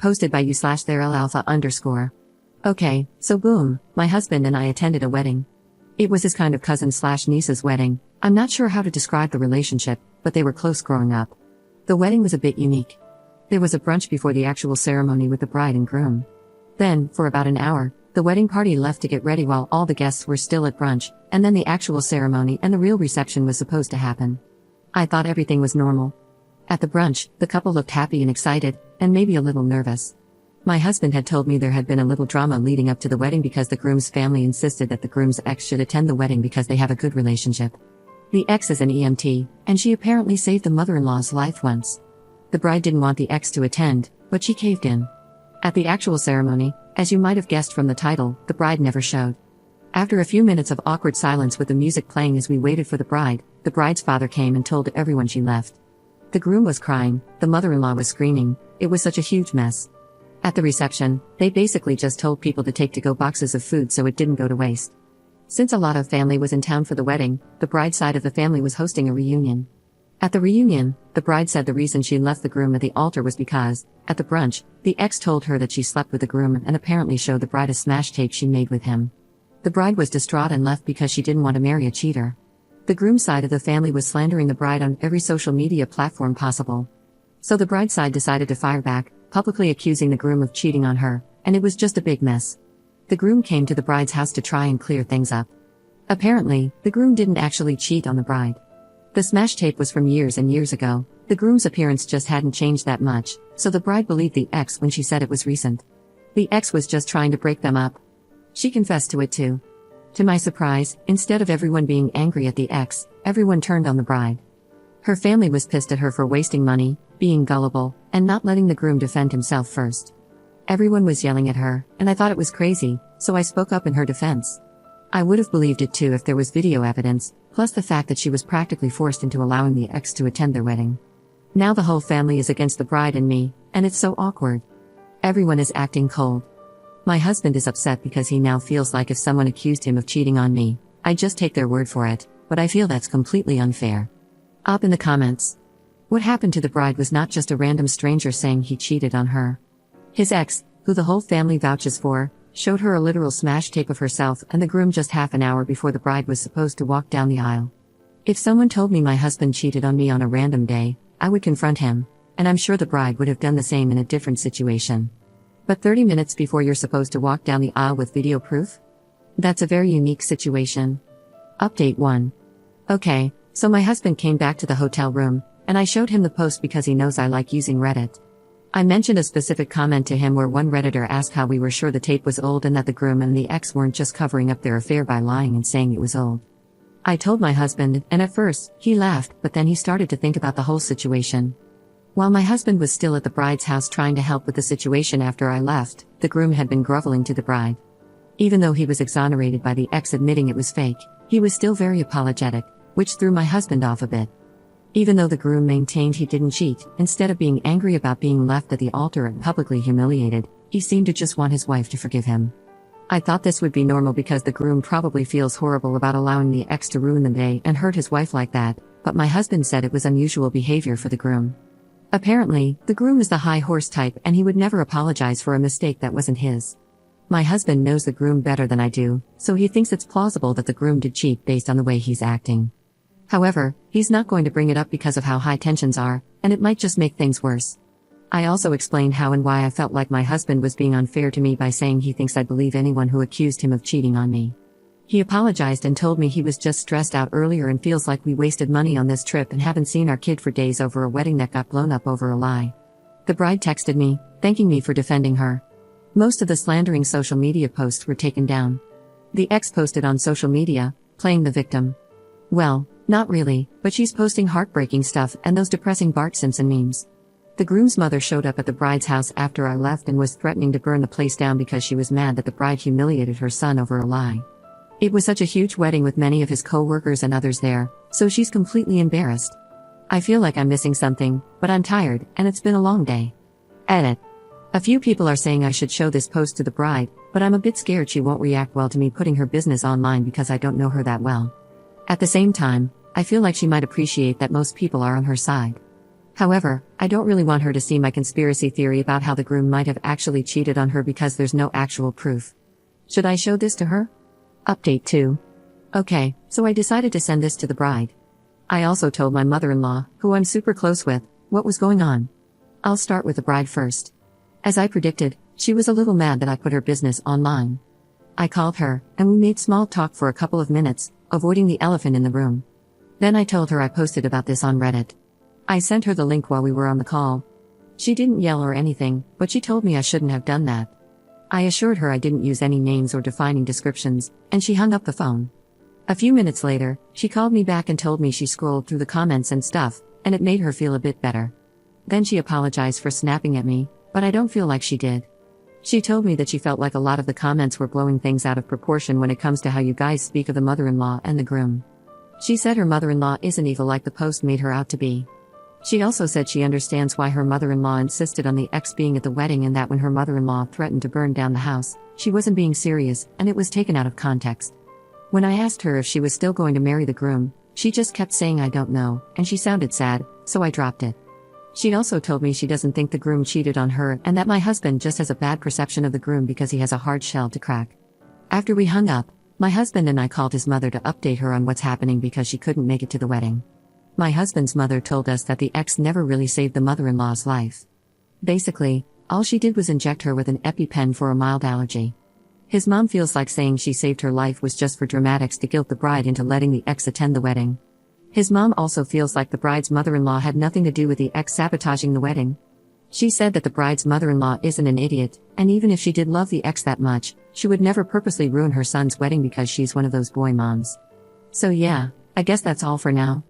Hosted by you/therelalpha_. Okay, so boom, my husband and I attended a wedding. It was his kind of cousin/niece's wedding. I'm not sure how to describe the relationship, but they were close growing up. The wedding was a bit unique. There was a brunch before the actual ceremony with the bride and groom. Then, for about an hour, the wedding party left to get ready while all the guests were still at brunch, and then the actual ceremony and the real reception was supposed to happen. I thought everything was normal. At the brunch, the couple looked happy and excited, and maybe a little nervous. My husband had told me there had been a little drama leading up to the wedding because the groom's family insisted that the groom's ex should attend the wedding because they have a good relationship. The ex is an EMT, and she apparently saved the mother-in-law's life once. The bride didn't want the ex to attend, but she caved in. At the actual ceremony, as you might have guessed from the title, the bride never showed. After a few minutes of awkward silence with the music playing as we waited for the bride's father came and told everyone she left. The groom was crying, the mother-in-law was screaming, it was such a huge mess. At the reception, they basically just told people to take to-go boxes of food so it didn't go to waste. Since a lot of family was in town for the wedding, the bride's side of the family was hosting a reunion. At the reunion, the bride said the reason she left the groom at the altar was because, at the brunch, the ex told her that she slept with the groom and apparently showed the bride a smash tape she made with him. The bride was distraught and left because she didn't want to marry a cheater. The groom's side of the family was slandering the bride on every social media platform possible. So the bride's side decided to fire back, publicly accusing the groom of cheating on her, and it was just a big mess. The groom came to the bride's house to try and clear things up. Apparently, the groom didn't actually cheat on the bride. The smash tape was from years and years ago. The groom's appearance just hadn't changed that much, so the bride believed the ex when she said it was recent. The ex was just trying to break them up. She confessed to it too. To my surprise, instead of everyone being angry at the ex, everyone turned on the bride. Her family was pissed at her for wasting money, being gullible, and not letting the groom defend himself first. Everyone was yelling at her, and I thought it was crazy, so I spoke up in her defense. I would have believed it too if there was video evidence, plus the fact that she was practically forced into allowing the ex to attend their wedding. Now the whole family is against the bride and me, and it's so awkward. Everyone is acting cold. My husband is upset because he now feels like if someone accused him of cheating on me, I'd just take their word for it, but I feel that's completely unfair. Up in the comments. What happened to the bride was not just a random stranger saying he cheated on her. His ex, who the whole family vouches for, showed her a literal smash tape of herself and the groom just half an hour before the bride was supposed to walk down the aisle. If someone told me my husband cheated on me on a random day, I would confront him, and I'm sure the bride would have done the same in a different situation. But 30 minutes before you're supposed to walk down the aisle with video proof? That's a very unique situation. Update 1. Okay, so my husband came back to the hotel room, and I showed him the post because he knows I like using Reddit. I mentioned a specific comment to him where one Redditor asked how we were sure the tape was old and that the groom and the ex weren't just covering up their affair by lying and saying it was old. I told my husband, and at first, he laughed, but then he started to think about the whole situation. While my husband was still at the bride's house trying to help with the situation after I left, the groom had been groveling to the bride. Even though he was exonerated by the ex admitting it was fake, he was still very apologetic, which threw my husband off a bit. Even though the groom maintained he didn't cheat, instead of being angry about being left at the altar and publicly humiliated, he seemed to just want his wife to forgive him. I thought this would be normal because the groom probably feels horrible about allowing the ex to ruin the day and hurt his wife like that, but my husband said it was unusual behavior for the groom. Apparently, the groom is the high horse type and he would never apologize for a mistake that wasn't his. My husband knows the groom better than I do, so he thinks it's plausible that the groom did cheat based on the way he's acting. However, he's not going to bring it up because of how high tensions are, and it might just make things worse. I also explained how and why I felt like my husband was being unfair to me by saying he thinks I'd believe anyone who accused him of cheating on me. He apologized and told me he was just stressed out earlier and feels like we wasted money on this trip and haven't seen our kid for days over a wedding that got blown up over a lie. The bride texted me, thanking me for defending her. Most of the slandering social media posts were taken down. The ex posted on social media, playing the victim. Well, not really, but she's posting heartbreaking stuff and those depressing Bart Simpson memes. The groom's mother showed up at the bride's house after I left and was threatening to burn the place down because she was mad that the bride humiliated her son over a lie. It was such a huge wedding with many of his co-workers and others there, so she's completely embarrassed. I feel like I'm missing something, but I'm tired, and it's been a long day. Edit. A few people are saying I should show this post to the bride, but I'm a bit scared she won't react well to me putting her business online because I don't know her that well. At the same time, I feel like she might appreciate that most people are on her side. However, I don't really want her to see my conspiracy theory about how the groom might have actually cheated on her because there's no actual proof. Should I show this to her? Update 2. Okay, so I decided to send this to the bride. I also told my mother-in-law, who I'm super close with, what was going on. I'll start with the bride first. As I predicted, she was a little mad that I put her business online. I called her, and we made small talk for a couple of minutes, avoiding the elephant in the room. Then I told her I posted about this on Reddit. I sent her the link while we were on the call. She didn't yell or anything, but she told me I shouldn't have done that. I assured her I didn't use any names or defining descriptions, and she hung up the phone. A few minutes later, she called me back and told me she scrolled through the comments and stuff, and it made her feel a bit better. Then she apologized for snapping at me, but I don't feel like she did. She told me that she felt like a lot of the comments were blowing things out of proportion when it comes to how you guys speak of the mother-in-law and the groom. She said her mother-in-law isn't evil like the post made her out to be. She also said she understands why her mother-in-law insisted on the ex being at the wedding and that when her mother-in-law threatened to burn down the house, she wasn't being serious and it was taken out of context. When I asked her if she was still going to marry the groom, she just kept saying I don't know, and she sounded sad, so I dropped it. She also told me she doesn't think the groom cheated on her and that my husband just has a bad perception of the groom because he has a hard shell to crack. After we hung up, my husband and I called his mother to update her on what's happening because she couldn't make it to the wedding. My husband's mother told us that the ex never really saved the mother-in-law's life. Basically, all she did was inject her with an EpiPen for a mild allergy. His mom feels like saying she saved her life was just for dramatics to guilt the bride into letting the ex attend the wedding. His mom also feels like the bride's mother-in-law had nothing to do with the ex sabotaging the wedding. She said that the bride's mother-in-law isn't an idiot, and even if she did love the ex that much, she would never purposely ruin her son's wedding because she's one of those boy moms. So yeah, I guess that's all for now.